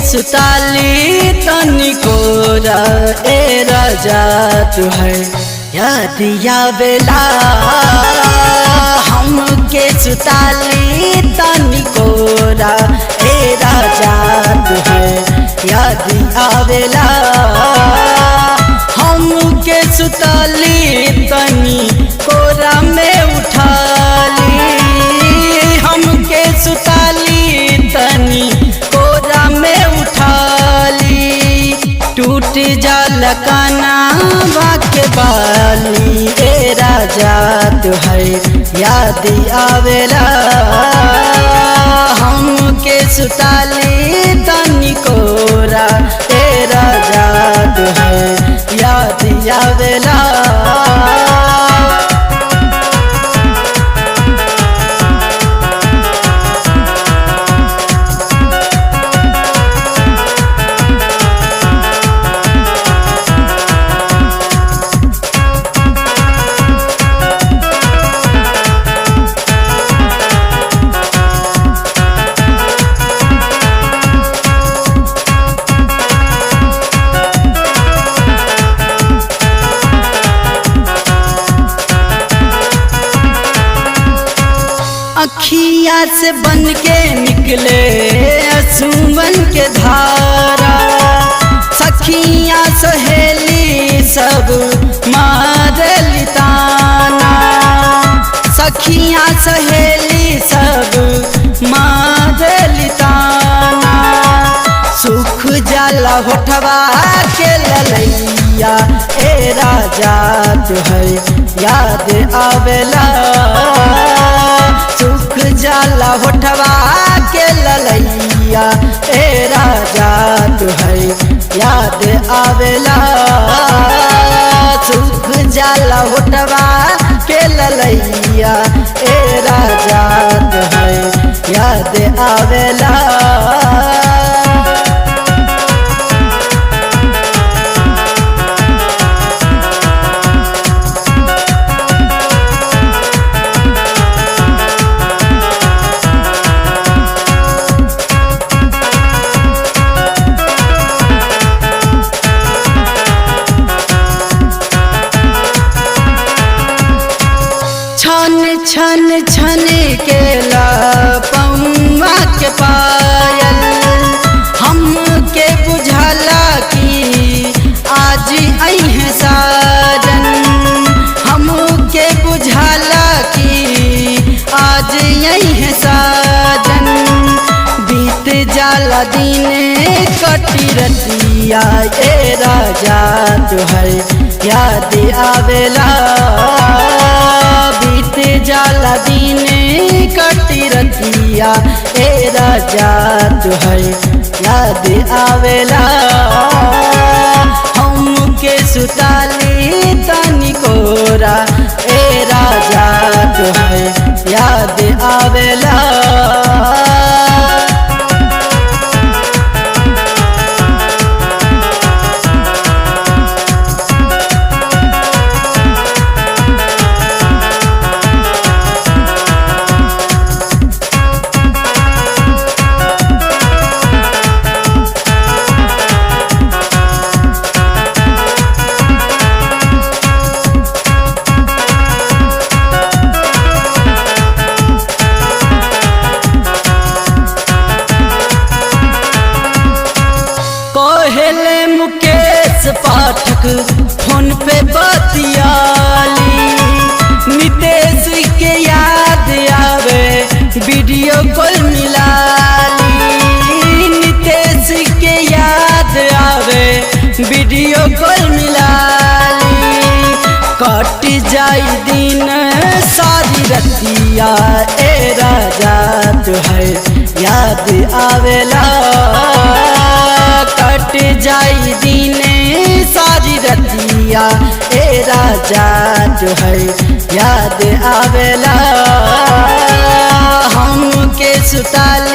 सुताली तनिको ए राजा तुहर याद आवेला हमके सुताली तनिको ए राजा तुहर याद आवेला हमके सुताली तनिको में उठाली हमके सुताली तनिको में उठाली टूट जाल काना के बाली ए राजा तुहर याद आवेला हमके सुताली तनिको ए राजा तुहर याद आवेला। अखिया से बन के निकले आंसुअन के धारा सखिया सहेली सब मारली ताना सखिया सहेली सब मारली ताना सुख जाला होठवा के ललैया ए राजा तुहर याद आवेला सुख जाला होठवा के ललैया ए राजा तुहर याद आवेला सुख जाला होठवा के ललैया ए राजा तुहर याद आवेला। छन छन के पौवा के पायल हमके बुझाला कि आज अइहे साजन हमके बुझाला कि आज अइहे साजन बीत जाला दिन कटी रतिया ए राजा तुहर याद आवेला जाला दिन कटी रतिया ए राजा तुहर याद आवेला हमके सुताली तनिको ए राजा तुहर याद आवेला। कहले मुकेश पाठक फोन पे बतियाली नितेश के याद आवे वीडियो कॉल मिलाली नितेश के याद आवे वीडियो कॉल मिलाली कट जाई दिन सारी रतिया ए राजा तुहर याद आवेला कट जाई दिन सारी रतिया ए राजा तुहर याद आवेला हमके सुताल